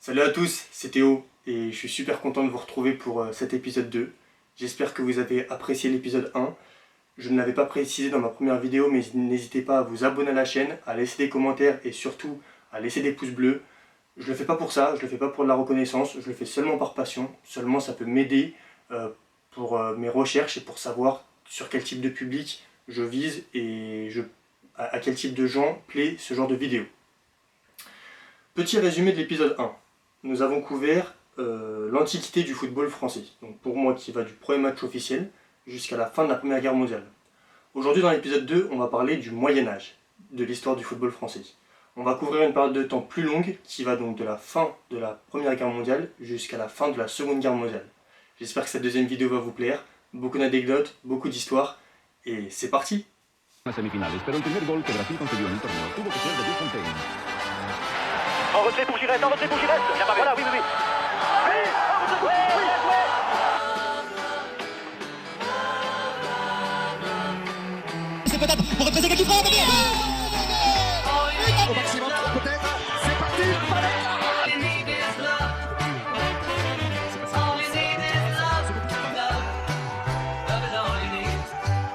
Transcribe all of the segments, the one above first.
Salut à tous, c'est Théo et je suis super content de vous retrouver pour cet épisode 2. J'espère que vous avez apprécié l'épisode 1. Je ne l'avais pas précisé dans ma première vidéo, mais n'hésitez pas à vous abonner à la chaîne, à laisser des commentaires et surtout à laisser des pouces bleus. Je le fais pas pour ça, je le fais pas pour de la reconnaissance, je le fais seulement par passion. Seulement ça peut m'aider pour mes recherches et pour savoir sur quel type de public je vise et à quel type de gens plaît ce genre de vidéo. Petit résumé de l'épisode 1. Nous avons couvert l'antiquité du football français, donc pour moi qui va du premier match officiel jusqu'à la fin de la Première Guerre mondiale. Aujourd'hui dans l'épisode 2, on va parler du Moyen-Âge, de l'histoire du football français. On va couvrir une période de temps plus longue qui va donc de la fin de la Première Guerre mondiale jusqu'à la fin de la Seconde Guerre mondiale. J'espère que cette deuxième vidéo va vous plaire, beaucoup d'anecdotes, beaucoup d'histoires, et c'est parti! Semifinales, pero el primer gol que Brasil concedió en el torneo tuvo que ser de Bill Fontaine. En retrait pour Giresse, en retrait pour Giresse. Voilà, oui, oui, oui. C'est peut-être pour représenter qui frappe. Au maximum, peut-être. C'est parti.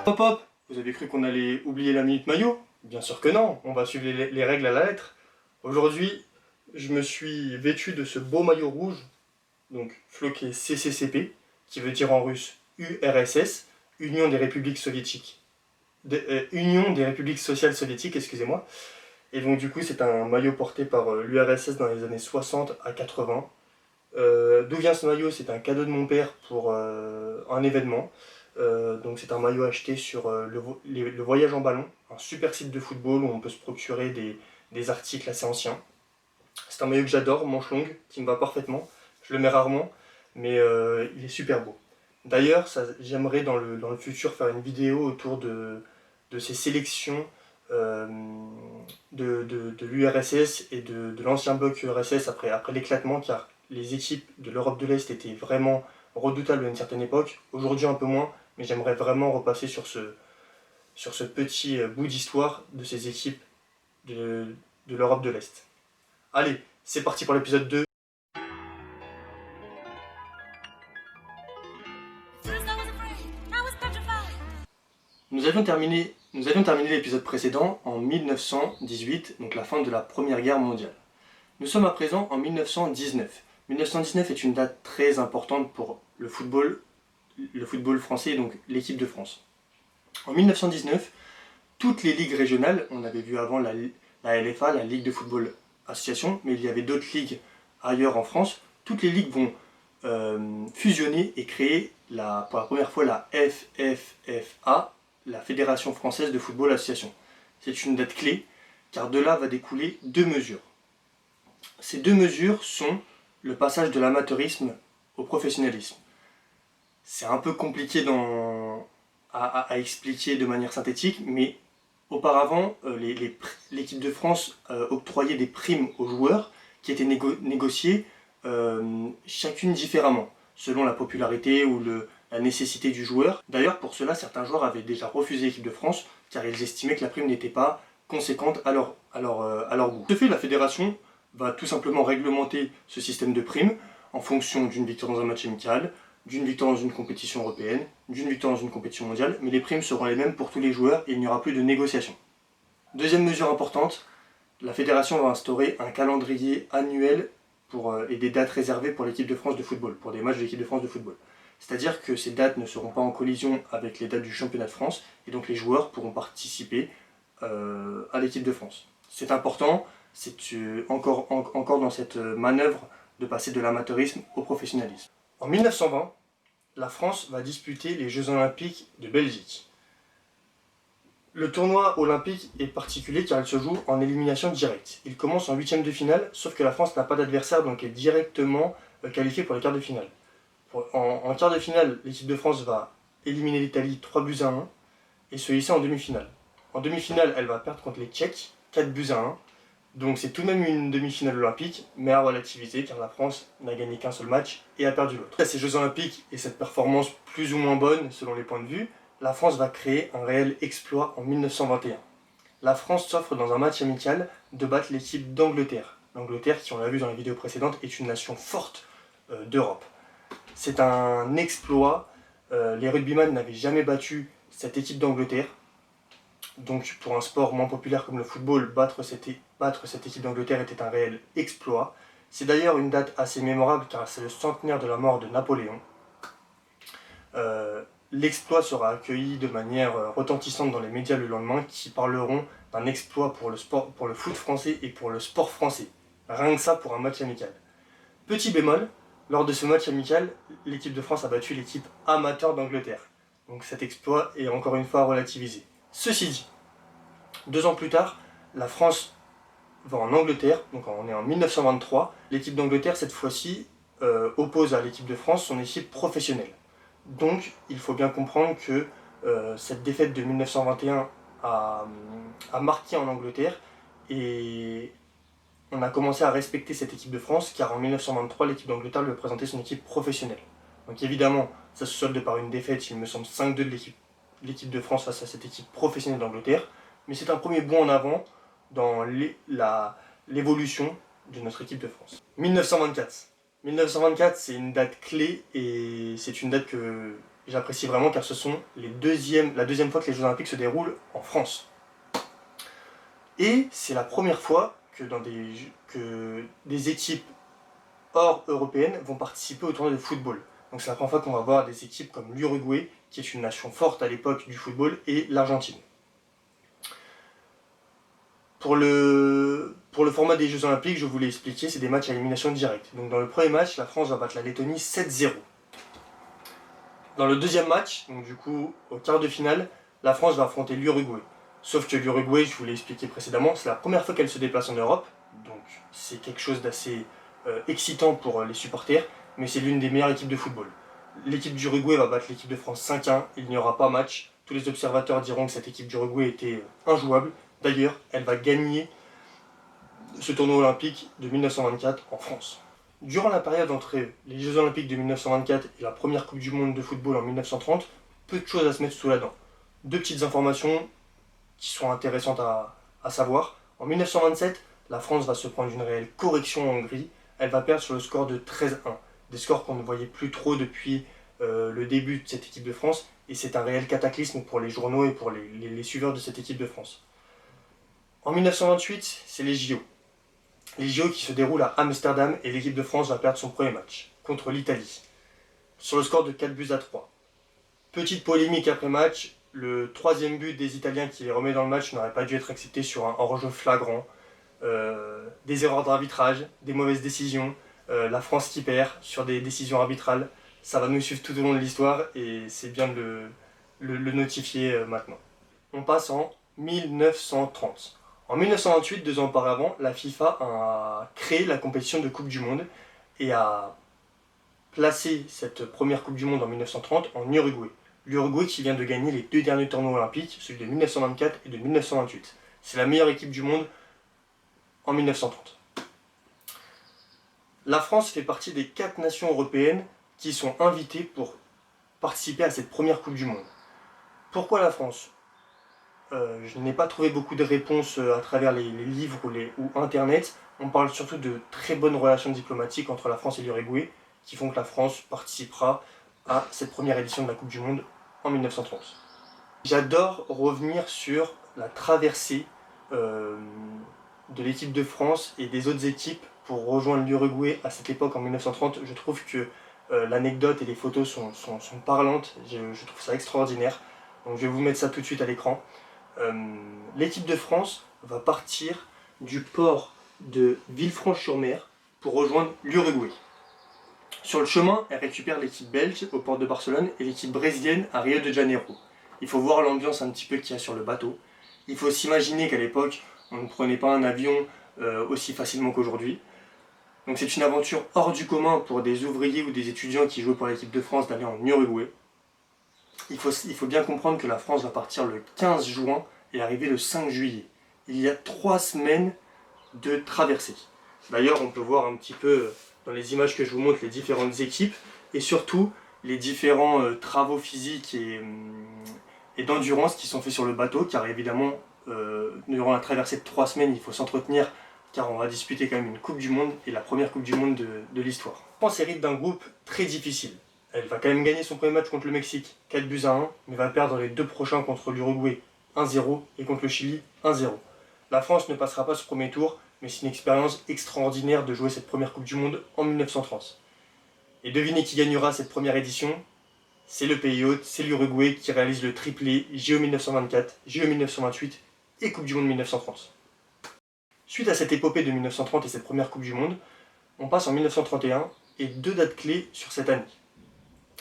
Hop hop, vous avez cru qu'on allait oublier la minute maillot? Bien sûr que non, on va suivre les règles à la lettre. Aujourd'hui, je me suis vêtu de ce beau maillot rouge, donc floqué CCCP, qui veut dire en russe URSS, Union des Républiques Soviétiques. Union des Républiques Sociales Soviétiques, excusez-moi. Et donc du coup, c'est un maillot porté par l'URSS dans les années 60 à 80. D'où vient ce maillot? C'est un cadeau de mon père pour un événement. Donc c'est un maillot acheté sur le Voyage en Ballon, un super site de football où on peut se procurer des articles assez anciens. C'est un maillot que j'adore, manche longue, qui me va parfaitement. Je le mets rarement, mais il est super beau. D'ailleurs, j'aimerais dans le futur faire une vidéo autour de ces sélections de l'URSS et de l'ancien bloc URSS après l'éclatement, car les équipes de l'Europe de l'Est étaient vraiment redoutables à une certaine époque. Aujourd'hui un peu moins, mais j'aimerais vraiment repasser sur ce petit bout d'histoire de ces équipes de l'Europe de l'Est. Allez, c'est parti pour l'épisode 2. Nous avions terminé l'épisode précédent en 1918, donc la fin de la Première Guerre mondiale. Nous sommes à présent en 1919. 1919 est une date très importante pour le football français et donc l'équipe de France. En 1919, toutes les ligues régionales, on avait vu avant la LFA, la Ligue de football association, mais il y avait d'autres ligues ailleurs en France, toutes les ligues vont fusionner et créer pour la première fois la FFFA, la Fédération Française de Football Association. C'est une date clé, car de là va découler deux mesures. Ces deux mesures sont le passage de l'amateurisme au professionnalisme. C'est un peu compliqué à expliquer de manière synthétique, mais auparavant, l'équipe de France octroyait des primes aux joueurs qui étaient négociées chacune différemment, selon la popularité ou la nécessité du joueur. D'ailleurs, pour cela, certains joueurs avaient déjà refusé l'équipe de France, car ils estimaient que la prime n'était pas conséquente à leur goût. De ce fait, la fédération va tout simplement réglementer ce système de primes en fonction d'une victoire dans un match amical, d'une victoire dans une compétition européenne, d'une victoire dans une compétition mondiale, mais les primes seront les mêmes pour tous les joueurs et il n'y aura plus de négociation. Deuxième mesure importante, la fédération va instaurer un calendrier annuel et des dates réservées pour l'équipe de France de football, pour des matchs de l'équipe de France de football. C'est-à-dire que ces dates ne seront pas en collision avec les dates du championnat de France, et donc les joueurs pourront participer à l'équipe de France. C'est important, c'est encore dans cette manœuvre de passer de l'amateurisme au professionnalisme. En 1920, la France va disputer les Jeux Olympiques de Belgique. Le tournoi olympique est particulier car il se joue en élimination directe. Il commence en huitième de finale, sauf que la France n'a pas d'adversaire, donc est directement qualifiée pour les quarts de finale. En quart de finale, l'équipe de France va éliminer l'Italie 3-1 et se hisser en demi-finale. En demi-finale, elle va perdre contre les Tchèques 4-1. Donc c'est tout de même une demi-finale olympique, mais à relativiser car la France n'a gagné qu'un seul match et a perdu l'autre. Après ces Jeux Olympiques et cette performance plus ou moins bonne selon les points de vue, la France va créer un réel exploit en 1921. La France s'offre dans un match amical de battre l'équipe d'Angleterre, L'Angleterre, qui on l'a vu dans la vidéo précédente, est une nation forte d'Europe. C'est un exploit. Les rugbyman n'avaient jamais battu cette équipe d'Angleterre. Donc pour un sport moins populaire comme le football, battre cette équipe d'Angleterre était un réel exploit. C'est d'ailleurs une date assez mémorable car c'est le centenaire de la mort de Napoléon. L'exploit sera accueilli de manière retentissante dans les médias le lendemain qui parleront d'un exploit pour le foot français et pour le sport français. Rien que ça pour un match amical. Petit bémol, lors de ce match amical, l'équipe de France a battu l'équipe amateur d'Angleterre. Donc cet exploit est encore une fois relativisé. Ceci dit, 2 ans plus tard, la France va en Angleterre, donc on est en 1923. L'équipe d'Angleterre, cette fois-ci, oppose à l'équipe de France son équipe professionnelle. Donc il faut bien comprendre que cette défaite de 1921 a marqué en Angleterre et on a commencé à respecter cette équipe de France car en 1923 l'équipe d'Angleterre lui a présenté son équipe professionnelle. Donc évidemment ça se solde par une défaite, il me semble 5-2 de l'équipe de France face à cette équipe professionnelle d'Angleterre, mais c'est un premier bond en avant dans l'évolution de notre équipe de France. 1924. 1924 c'est une date clé et c'est une date que j'apprécie vraiment car ce sont la deuxième fois que les Jeux Olympiques se déroulent en France. Et c'est la première fois que des équipes hors européennes vont participer au tournoi de football. Donc c'est la première fois qu'on va voir des équipes comme l'Uruguay, qui est une nation forte à l'époque du football, et l'Argentine. Pour le format des Jeux Olympiques, je vous l'ai expliqué, c'est des matchs à élimination directe. Donc dans le premier match, la France va battre la Lettonie 7-0. Dans le deuxième match, donc du coup au quart de finale, la France va affronter l'Uruguay. Sauf que l'Uruguay, je vous l'ai expliqué précédemment, c'est la première fois qu'elle se déplace en Europe, donc c'est quelque chose d'assez excitant pour les supporters, mais c'est l'une des meilleures équipes de football. L'équipe d'Uruguay va battre l'équipe de France 5-1, il n'y aura pas match. Tous les observateurs diront que cette équipe d'Uruguay était injouable. D'ailleurs, elle va gagner ce tournoi olympique de 1924 en France. Durant la période entre les Jeux Olympiques de 1924 et la première Coupe du Monde de football en 1930, peu de choses à se mettre sous la dent. 2 petites informations qui sont intéressantes à savoir. En 1927, la France va se prendre une réelle correction en Hongrie. Elle va perdre sur le score de 13-1. Des scores qu'on ne voyait plus trop depuis le début de cette équipe de France. Et c'est un réel cataclysme pour les journaux et pour les suiveurs de cette équipe de France. En 1928, c'est les JO. Les JO qui se déroulent à Amsterdam et l'équipe de France va perdre son premier match contre l'Italie. Sur le score de 4-3. Petite polémique après match, le 3e but des Italiens qui les remet dans le match n'aurait pas dû être accepté sur un hors-jeu flagrant. Des erreurs d'arbitrage, des mauvaises décisions, la France qui perd sur des décisions arbitrales. Ça va nous suivre tout au long de l'histoire et c'est bien de le notifier maintenant. On passe en 1930. En 1928, 2 ans auparavant, la FIFA a créé la compétition de Coupe du Monde et a placé cette première Coupe du Monde en 1930 en Uruguay. L'Uruguay qui vient de gagner les 2 derniers tournois olympiques, celui de 1924 et de 1928. C'est la meilleure équipe du monde en 1930. La France fait partie des 4 nations européennes qui sont invitées pour participer à cette première Coupe du Monde. Pourquoi la France ? Je n'ai pas trouvé beaucoup de réponses à travers les livres ou Internet. On parle surtout de très bonnes relations diplomatiques entre la France et l'Uruguay qui font que la France participera à cette première édition de la Coupe du Monde en 1930. J'adore revenir sur la traversée de l'équipe de France et des autres équipes pour rejoindre l'Uruguay à cette époque en 1930. Je trouve que l'anecdote et les photos sont parlantes, je trouve ça extraordinaire. Donc je vais vous mettre ça tout de suite à l'écran. L'équipe de France va partir du port de Villefranche-sur-Mer pour rejoindre l'Uruguay. Sur le chemin, elle récupère l'équipe belge au port de Barcelone et l'équipe brésilienne à Rio de Janeiro. Il faut voir l'ambiance un petit peu qu'il y a sur le bateau. Il faut s'imaginer qu'à l'époque, on ne prenait pas un avion aussi facilement qu'aujourd'hui. Donc c'est une aventure hors du commun pour des ouvriers ou des étudiants qui jouent pour l'équipe de France d'aller en Uruguay. Il faut bien comprendre que la France va partir le 15 juin et arriver le 5 juillet. Il y a 3 semaines de traversée. D'ailleurs, on peut voir un petit peu dans les images que je vous montre les différentes équipes et surtout les différents travaux physiques et d'endurance qui sont faits sur le bateau car évidemment, durant la traversée de 3 semaines, il faut s'entretenir car on va disputer quand même une Coupe du Monde et la première Coupe du Monde de l'histoire. La France hérite d'un groupe très difficile. Elle va quand même gagner son premier match contre le Mexique, 4-1, mais va perdre les 2 prochains contre l'Uruguay, 1-0, et contre le Chili, 1-0. La France ne passera pas ce premier tour, mais c'est une expérience extraordinaire de jouer cette première Coupe du Monde en 1930. Et devinez qui gagnera cette première édition? C'est le pays hôte, c'est l'Uruguay qui réalise le triplé JO 1924, JO 1928 et Coupe du Monde 1930. Suite à cette épopée de 1930 et cette première Coupe du Monde, on passe en 1931 et 2 dates clés sur cette année.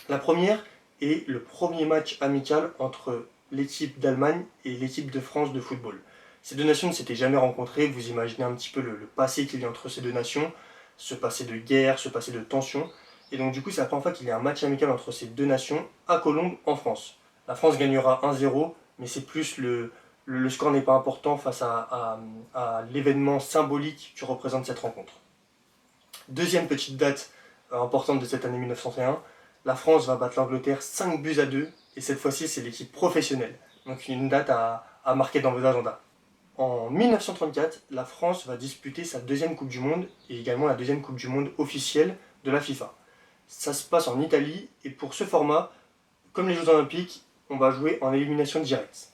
La première est le premier match amical entre l'équipe d'Allemagne et l'équipe de France de football. Ces deux nations ne s'étaient jamais rencontrées, vous imaginez un petit peu le passé qu'il y a entre ces deux nations, ce passé de guerre, ce passé de tension. Et donc du coup c'est la première fois qu'il y a un match amical entre ces deux nations à Colombes en France. La France gagnera 1-0, mais c'est plus le score n'est pas important face à l'événement symbolique que représente cette rencontre. Deuxième petite date importante de cette année 1931, la France va battre l'Angleterre 5-2, et cette fois-ci c'est l'équipe professionnelle. Donc une date à marquer dans vos agendas. En 1934, la France va disputer sa deuxième Coupe du Monde et également la deuxième Coupe du Monde officielle de la FIFA. Ça se passe en Italie et pour ce format, comme les Jeux Olympiques, on va jouer en élimination directe.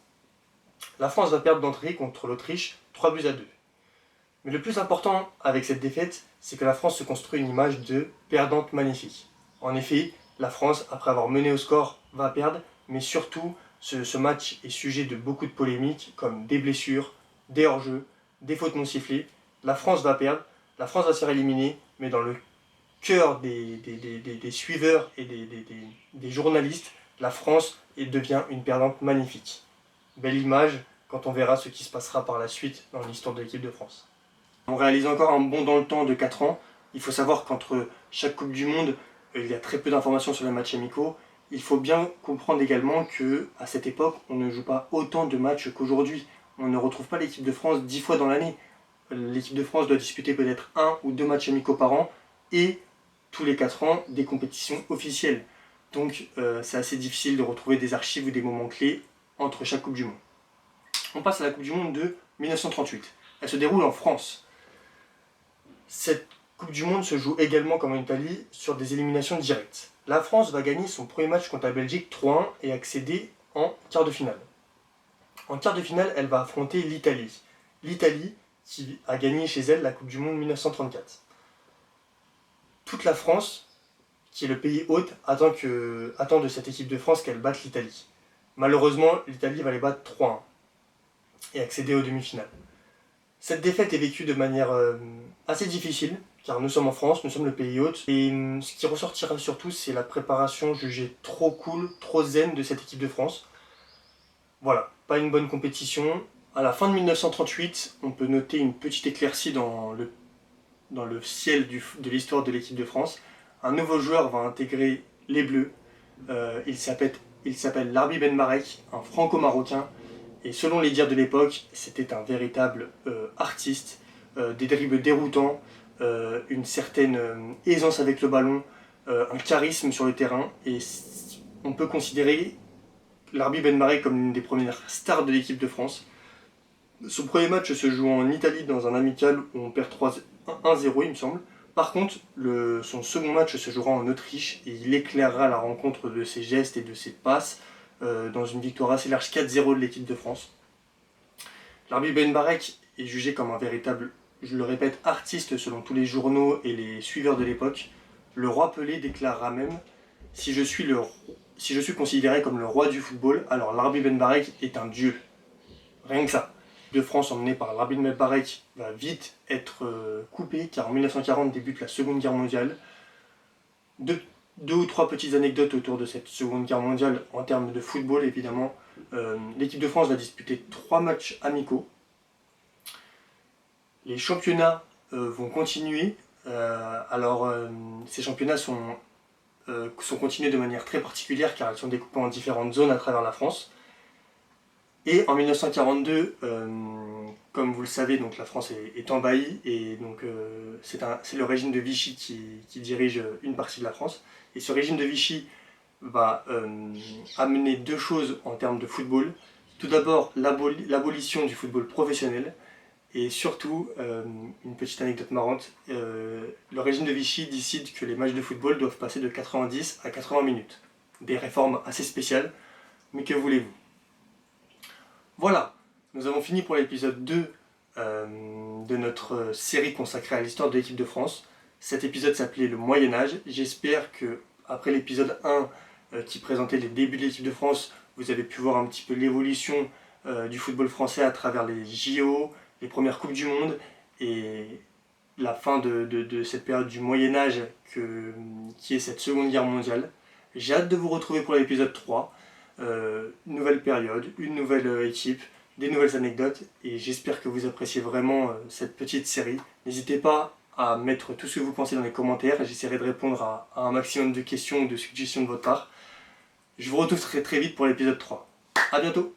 La France va perdre d'entrée contre l'Autriche 3-2. Mais le plus important avec cette défaite, c'est que la France se construit une image de perdante magnifique. En effet, la France, après avoir mené au score, va perdre, mais surtout, ce match est sujet de beaucoup de polémiques, comme des blessures, des hors-jeux, des fautes non sifflées. La France va perdre, la France va se faire éliminer, mais dans le cœur des suiveurs et des journalistes, la France devient une perdante magnifique. Belle image quand on verra ce qui se passera par la suite dans l'histoire de l'équipe de France. On réalise encore un bond dans le temps de 4 ans. Il faut savoir qu'entre chaque Coupe du Monde, il y a très peu d'informations sur les matchs amicaux. Il faut bien comprendre également qu'à cette époque, on ne joue pas autant de matchs qu'aujourd'hui. On ne retrouve pas l'équipe de France 10 fois dans l'année. L'équipe de France doit disputer peut-être 1 ou 2 matchs amicaux par an et tous les 4 ans des compétitions officielles. Donc c'est assez difficile de retrouver des archives ou des moments clés entre chaque Coupe du Monde. On passe à la Coupe du Monde de 1938. Elle se déroule en France. Cette Coupe du Monde se joue également comme en Italie sur des éliminations directes. La France va gagner son premier match contre la Belgique 3-1 et accéder en quart de finale. En quart de finale, elle va affronter l'Italie. L'Italie qui a gagné chez elle la Coupe du Monde 1934. Toute la France, qui est le pays hôte, attend de cette équipe de France qu'elle batte l'Italie. Malheureusement, l'Italie va les battre 3-1 et accéder aux demi-finales. Cette défaite est vécue de manière assez difficile, car nous sommes en France, nous sommes le pays hôte, et ce qui ressortira surtout, c'est la préparation jugée trop cool, trop zen de cette équipe de France. Voilà, pas une bonne compétition. À la fin de 1938, on peut noter une petite éclaircie dans le ciel de l'histoire de l'équipe de France. Un nouveau joueur va intégrer les Bleus. Il s'appelle Larbi Ben Marek, un franco-marocain. Et selon les dires de l'époque, c'était un véritable artiste, des dribbles déroutants, une certaine aisance avec le ballon, un charisme sur le terrain. Et on peut considérer Larbi Ben Marek comme l'une des premières stars de l'équipe de France. Son premier match se joue en Italie dans un amical où on perd 1-0 il me semble. Par contre, son second match se jouera en Autriche et il éclairera la rencontre de ses gestes et de ses passes dans une victoire assez large 4-0 de l'équipe de France. Larbi Ben Marek est jugé comme un véritable, je le répète, artiste selon tous les journaux et les suiveurs de l'époque. Le roi Pelé déclarera même « Si je suis considéré comme le roi du football, alors Larbi Ben Marek est un dieu. » Rien que ça. De France emmenée par Larbi Ben Marek va vite être coupée car en 1940 débute la Seconde Guerre mondiale. Deux ou trois petites anecdotes autour de cette Seconde Guerre mondiale en termes de football évidemment. L'équipe de France va disputer 3 matchs amicaux. Les championnats vont continuer. Ces championnats sont continués de manière très particulière car ils sont découpés en différentes zones à travers la France. Et en 1942, comme vous le savez, donc la France est envahie et donc c'est le régime de Vichy qui dirige une partie de la France. Et ce régime de Vichy va amener 2 choses en termes de football. Tout d'abord, l'abolition du football professionnel Et surtout, une petite anecdote marrante, le régime de Vichy décide que les matchs de football doivent passer de 90 à 80 minutes. Des réformes assez spéciales, mais que voulez-vous? Voilà, nous avons fini pour l'épisode 2 de notre série consacrée à l'histoire de l'équipe de France. Cet épisode s'appelait le Moyen-Âge. J'espère que, après l'épisode 1 qui présentait les débuts de l'équipe de France, vous avez pu voir un petit peu l'évolution du football français à travers les JO, les premières Coupes du Monde et la fin de cette période du Moyen-Âge qui est cette Seconde Guerre mondiale. J'ai hâte de vous retrouver pour l'épisode 3. Une nouvelle période, une nouvelle équipe, des nouvelles anecdotes et j'espère que vous appréciez vraiment cette petite série. N'hésitez pas à mettre tout ce que vous pensez dans les commentaires et j'essaierai de répondre à un maximum de questions ou de suggestions de votre part. Je vous retrouve très vite pour l'épisode 3. A bientôt!